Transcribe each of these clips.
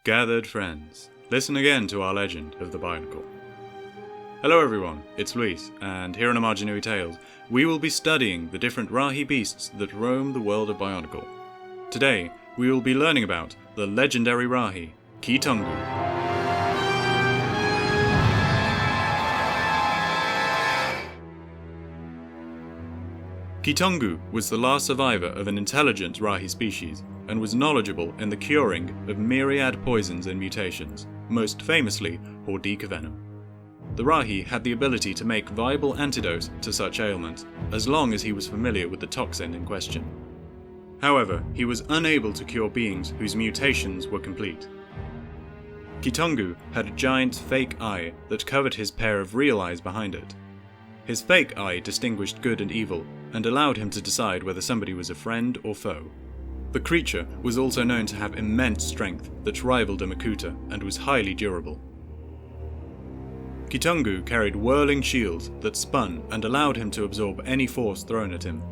Gathered friends, listen again to our legend of the Bionicle. Hello everyone, it's Luis, and here on Amaja-Nui Tales, we will be studying the different Rahi beasts that roam the world of Bionicle. Today, we will be learning about the legendary Rahi, Keetongu. Keetongu was the last survivor of an intelligent Rahi species, and was knowledgeable in the curing of myriad poisons and mutations, most famously Hordika venom. The Rahi had the ability to make viable antidotes to such ailments, as long as he was familiar with the toxin in question. However, he was unable to cure beings whose mutations were complete. Keetongu had a giant fake eye that covered his pair of real eyes behind it. His fake eye distinguished good and evil, and allowed him to decide whether somebody was a friend or foe. The creature was also known to have immense strength that rivaled a Makuta and was highly durable. Keetongu carried whirling shields that spun and allowed him to absorb any force thrown at him.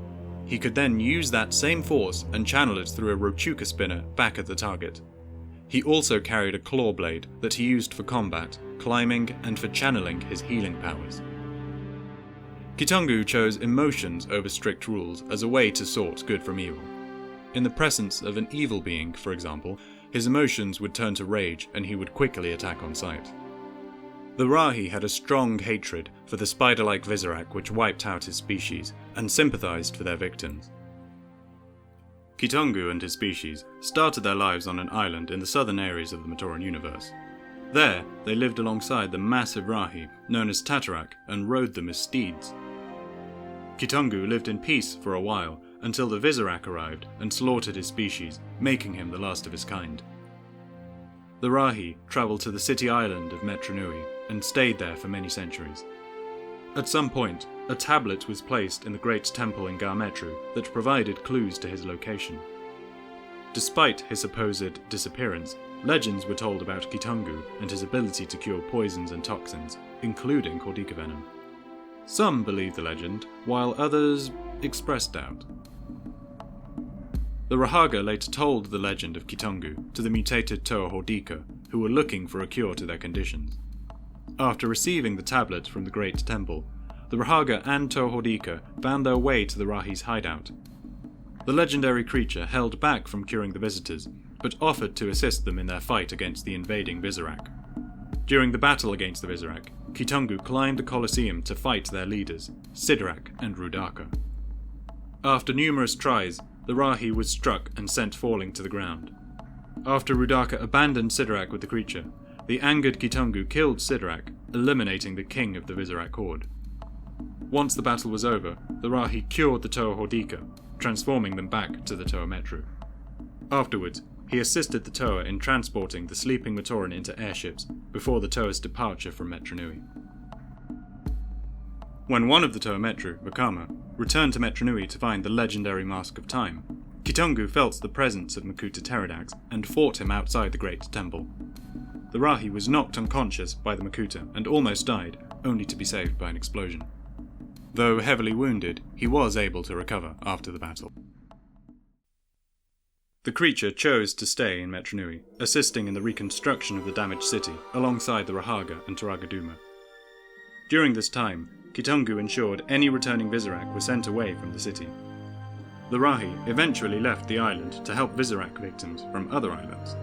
He could then use that same force and channel it through a Rochuka spinner back at the target. He also carried a claw blade that he used for combat, climbing, and for channeling his healing powers. Keetongu chose emotions over strict rules as a way to sort good from evil. In the presence of an evil being, for example, his emotions would turn to rage and he would quickly attack on sight. The Rahi had a strong hatred for the spider-like Visorak which wiped out his species, and sympathized for their victims. Keetongu and his species started their lives on an island in the southern areas of the Matoran universe. There, they lived alongside the massive Rahi, known as Tatarak, and rode them as steeds. Keetongu lived in peace for a while, until the Visorak arrived and slaughtered his species, making him the last of his kind. The Rahi travelled to the city island of Amaja-Nui and stayed there for many centuries. At some point, a tablet was placed in the great temple in Ga-Metru that provided clues to his location. Despite his supposed disappearance, legends were told about Keetongu and his ability to cure poisons and toxins, including Hordika venom. Some believed the legend, while others expressed doubt. The Rahaga later told the legend of Keetongu to the mutated Toa Hordika, who were looking for a cure to their conditions. After receiving the tablet from the Great Temple, the Rahaga and Toa Hordika found their way to the Rahi's hideout. The legendary creature held back from curing the visitors, but offered to assist them in their fight against the invading Visorak. During the battle against the Visorak, Keetongu climbed the Colosseum to fight their leaders, Sidorak and Rudaka. After numerous tries, the Rahi was struck and sent falling to the ground. After Rudaka abandoned Sidorak with the creature, the angered Keetongu killed Sidorak, eliminating the king of the Visorak horde. Once the battle was over, the Rahi cured the Toa Hordika, transforming them back to the Toa Metru. Afterwards, he assisted the Toa in transporting the sleeping Matoran into airships before the Toa's departure from Amaja-Nui. When one of the Toa Metru, Vakama, returned to Amaja-Nui to find the legendary Mask of Time, Keetongu felt the presence of Makuta Pterodax and fought him outside the Great Temple. The Rahi was knocked unconscious by the Makuta and almost died, only to be saved by an explosion. Though heavily wounded, he was able to recover after the battle. The creature chose to stay in Amaja-Nui, assisting in the reconstruction of the damaged city alongside the Rahaga and Taragaduma. During this time, Keetongu ensured any returning Visorak were sent away from the city. The Rahi eventually left the island to help Visorak victims from other islands.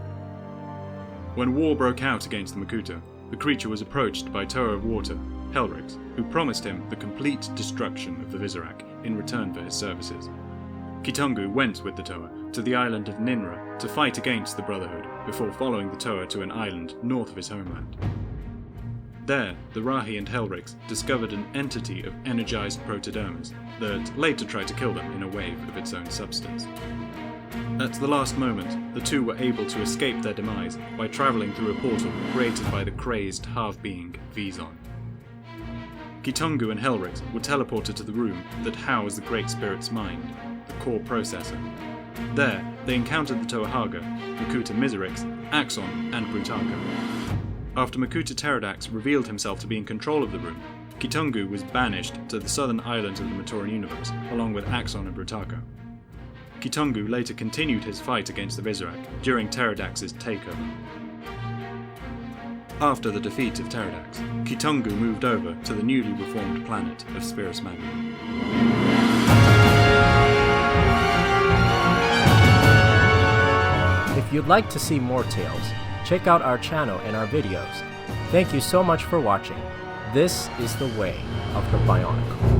When war broke out against the Makuta, the creature was approached by Toa of Water, Helrix, who promised him the complete destruction of the Visorak in return for his services. Keetongu went with the Toa to the island of Ninra to fight against the Brotherhood before following the Toa to an island north of his homeland. There, the Rahi and Helrix discovered an entity of energized protodermis that later tried to kill them in a wave of its own substance. At the last moment, the two were able to escape their demise by travelling through a portal created by the crazed half-being Vizon. Keetongu and Helrix were teleported to the room that housed the Great Spirit's mind, the core processor. There, they encountered the Toahaga, Makuta Miserix, Axon, and Brutaka. After Makuta Pterodax revealed himself to be in control of the room, Keetongu was banished to the southern islands of the Matoran universe, along with Axon and Brutaka. Keetongu later continued his fight against the Visorak during Pterodax's takeover. After the defeat of Pterodax, Keetongu moved over to the newly reformed planet of Spirus Magna. If you'd like to see more tales, check out our channel and our videos. Thank you so much for watching. This is the way of the Bionicle.